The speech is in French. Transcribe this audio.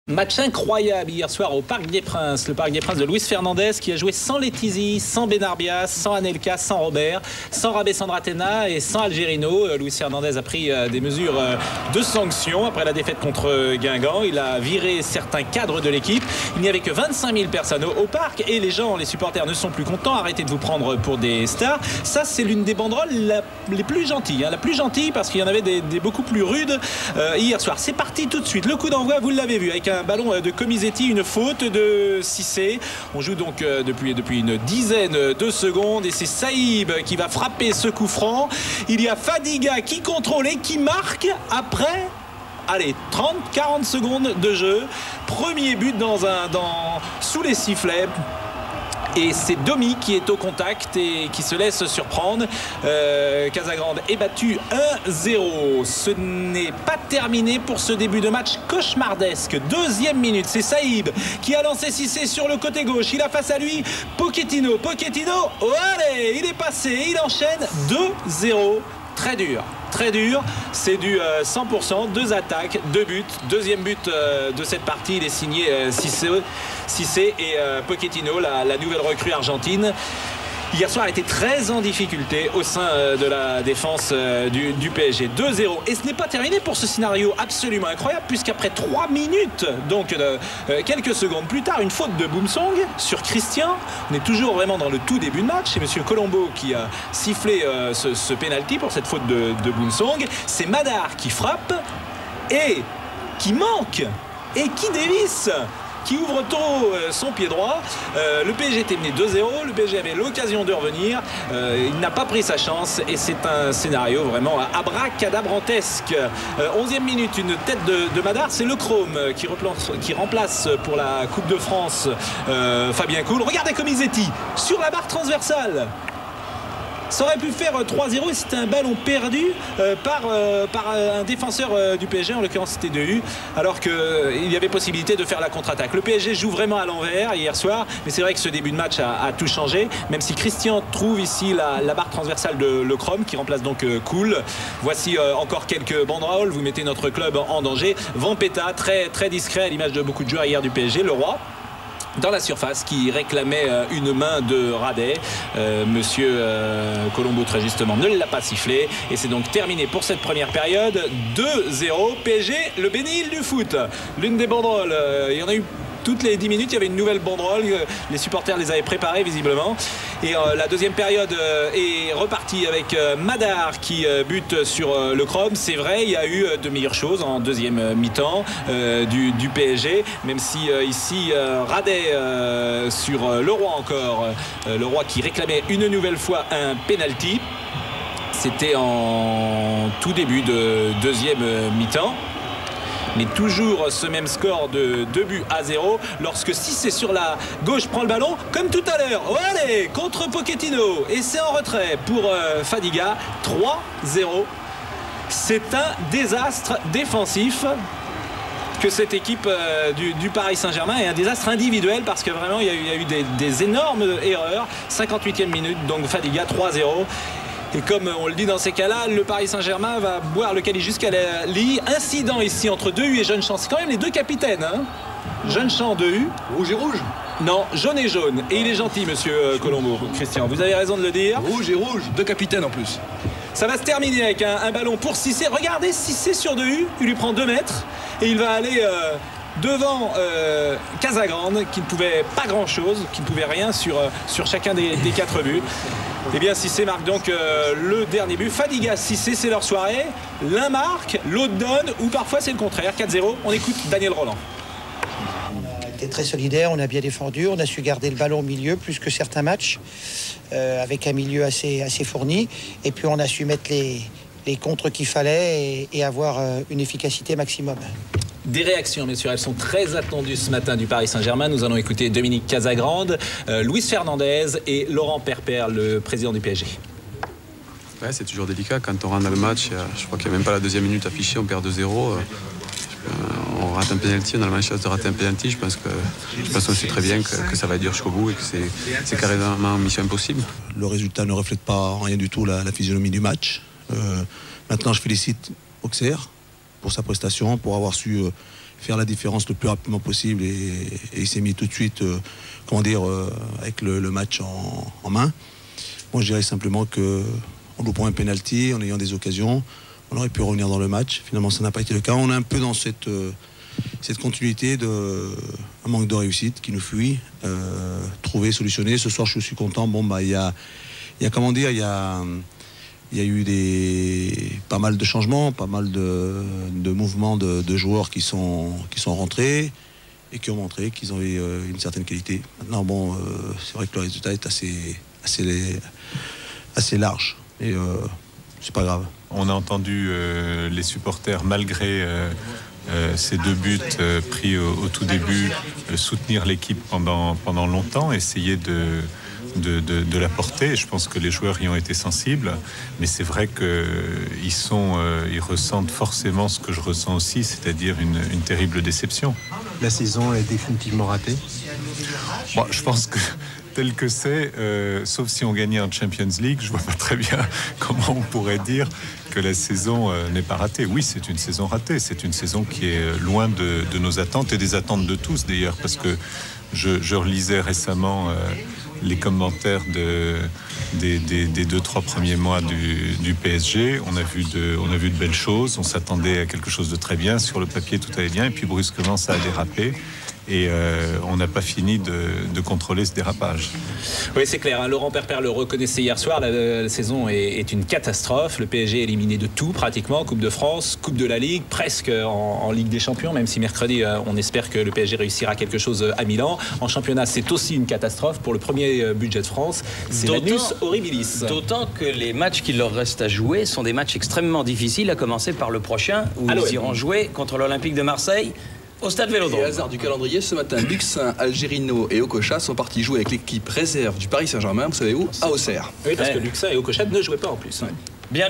Match incroyable hier soir au Parc des Princes, le Parc des Princes de Luis Fernandez qui a joué sans Letizy, sans Benarbias, sans Anelka, sans Robert, sans Rabé Sandratena et sans Algerino. Luis Fernandez a pris des mesures de sanction après la défaite contre Guingamp. Il a viré certains cadres de l'équipe. Il n'y avait que 25 000 personnes au parc et les supporters ne sont plus contents. Arrêtez de vous prendre pour des stars. Ça, c'est l'une des banderoles les plus gentilles. La plus gentille parce qu'il y en avait des beaucoup plus rudes hier soir. C'est parti tout de suite. Le coup d'envoi, vous l'avez vu, avec un ballon de Comisetti, une faute de Cissé. On joue donc depuis une dizaine de secondes et c'est Saïb qui va frapper ce coup franc. Il y a Fadiga qui contrôle et qui marque après 30-40 secondes de jeu. Premier but sous les sifflets. Et c'est Domi qui est au contact et qui se laisse surprendre. Casagrande est battu 1-0. Ce n'est pas terminé pour ce début de match cauchemardesque. Deuxième minute, c'est Saïb qui a lancé Cissé sur le côté gauche. Il a face à lui Pochettino. Allez, il est passé, il enchaîne 2-0. Très dur. C'est du 100%, 2 attaques, 2 buts. Deuxième but de cette partie, il est signé Cissé et Pochettino, la nouvelle recrue argentine. Hier soir a été très en difficulté au sein de la défense du PSG. 2-0. Et ce n'est pas terminé pour ce scénario absolument incroyable puisqu'après 3 minutes, donc quelques secondes plus tard, une faute de Boumsong sur Christian. On est toujours vraiment dans le tout début de match. C'est M. Colombo qui a sifflé ce pénalty pour cette faute de Boumsong. C'est Madar qui frappe et qui manque et qui dévisse, qui ouvre tôt son pied droit. Le PSG était mené 2-0. Le PSG avait l'occasion de revenir. Il n'a pas pris sa chance et c'est un scénario vraiment abracadabrantesque. 11e minute, une tête de Madar. C'est le Chrome qui remplace pour la Coupe de France Fabien Cool. Regardez Comisetti sur la barre transversale. Ça aurait pu faire 3-0 et c'était un ballon perdu par un défenseur du PSG, en l'occurrence c'était Dehu, alors qu'il y avait possibilité de faire la contre-attaque. Le PSG joue vraiment à l'envers hier soir, mais c'est vrai que ce début de match a tout changé, même si Christian trouve ici la barre transversale de Le Chrome qui remplace donc Cool. Voici encore quelques banderoles, vous mettez notre club en danger. Vampeta, très, très discret à l'image de beaucoup de joueurs hier du PSG. Le Roi dans la surface qui réclamait une main de Radet. Monsieur Colombo très justement ne l'a pas sifflé et c'est donc terminé pour cette première période. 2-0 PSG, le Bénil du foot. L'une des banderoles, il y en a eu toutes les 10 minutes, il y avait une nouvelle banderole. Les supporters les avaient préparées visiblement. Et la deuxième période est repartie avec Madar qui bute sur le Chrome. C'est vrai, il y a eu de meilleures choses en deuxième mi-temps du PSG. Même si ici, Radet sur le Roi encore. Le Roi qui réclamait une nouvelle fois un penalty. C'était en tout début de deuxième mi-temps. Mais toujours ce même score de 2-0 lorsque Cissé sur la gauche prend le ballon comme tout à l'heure. Oh, allez, contre Pochettino et c'est en retrait pour Fadiga. 3-0. C'est un désastre défensif que cette équipe du Paris Saint-Germain, est un désastre individuel parce que vraiment il y a eu des énormes erreurs. 58e minute, donc Fadiga 3-0. Et comme on le dit dans ces cas-là, le Paris Saint-Germain va boire le Cali jusqu'à la lie. Incident ici entre Dehu et Jeune-Champ. C'est quand même les deux capitaines. Jeune-Champ, Dehu. Rouge et rouge? Non, jaune et jaune. Et il est gentil, monsieur Colombo. Christian, vous avez raison de le dire. Rouge et rouge, deux capitaines en plus. Ça va se terminer avec un ballon pour Cissé. Regardez Cissé sur Dehu. Il lui prend 2 mètres. Et il va aller devant Casagrande qui ne pouvait pas grand-chose, qui ne pouvait rien sur chacun des 4 buts. Eh bien Cissé marque donc le dernier but. Fadiga, Cissé, c'est leur soirée. L'un marque, l'autre donne, ou parfois c'est le contraire. 4-0, on écoute Daniel Roland. On a été très solidaire, on a bien défendu, on a su garder le ballon au milieu plus que certains matchs, avec un milieu assez fourni. Et puis on a su mettre les contres qu'il fallait et avoir une efficacité maximum. Des réactions, messieurs, elles sont très attendues ce matin du Paris Saint-Germain. Nous allons écouter Dominique Casagrande, Luis Fernandez et Laurent Perper, le président du PSG. Ouais, c'est toujours délicat quand on rentre dans le match. Je crois qu'il n'y a même pas la deuxième minute affichée, on perd 2-0. On rate un penalty, on a la même chance de rater un penalty. Je pense qu'on sait très bien que ça va être dur jusqu'au bout et que c'est carrément mission impossible. Le résultat ne reflète pas rien du tout la physionomie du match. Maintenant, je félicite Auxerre pour sa prestation, pour avoir su faire la différence le plus rapidement possible et il s'est mis tout de suite, avec le match en main. Moi, je dirais simplement qu'en loupant un penalty, en ayant des occasions, on aurait pu revenir dans le match. Finalement, ça n'a pas été le cas. On est un peu dans cette continuité un manque de réussite qui nous fuit. Trouver, solutionner. Ce soir, je suis content. Il y a eu pas mal de changements, pas mal de mouvements de joueurs qui sont rentrés et qui ont montré qu'ils avaient une certaine qualité. Maintenant, c'est vrai que le résultat est assez large. Et c'est pas grave. On a entendu les supporters, malgré ces 2 buts pris au tout début, soutenir l'équipe pendant longtemps, essayer de la porter. Je pense que les joueurs y ont été sensibles, mais c'est vrai qu'ils ressentent forcément ce que je ressens aussi, c'est-à-dire une terrible déception. La saison est définitivement ratée. Je pense que tel que c'est, sauf si on gagnait en Champions League, je vois pas très bien comment on pourrait dire que la saison n'est pas ratée. Oui, c'est une saison ratée, c'est une saison qui est loin de nos attentes et des attentes de tous d'ailleurs, parce que je relisais récemment les commentaires des 2-3 premiers mois du PSG. On a vu de belles choses, on s'attendait à quelque chose de très bien, sur le papier tout allait bien, et puis brusquement ça a dérapé. Et on n'a pas fini de contrôler ce dérapage. Oui, c'est clair. Laurent Perper le reconnaissait hier soir. La saison est une catastrophe. Le PSG est éliminé de tout, pratiquement. Coupe de France, Coupe de la Ligue, presque en Ligue des Champions, même si mercredi, on espère que le PSG réussira quelque chose à Milan. En championnat, c'est aussi une catastrophe. Pour le premier budget de France, c'est l'annus horribilis. D'autant que les matchs qu'il leur reste à jouer sont des matchs extrêmement difficiles, à commencer par le prochain, où ils iront jouer contre l'Olympique de Marseille au Stade Vélodrome. Et hasard du calendrier, ce matin, Luxin, Algerino et Okocha sont partis jouer avec l'équipe réserve du Paris Saint-Germain. Vous savez où? À Auxerre. Oui, parce que Luxin et Okocha ne jouaient pas en plus. Bien.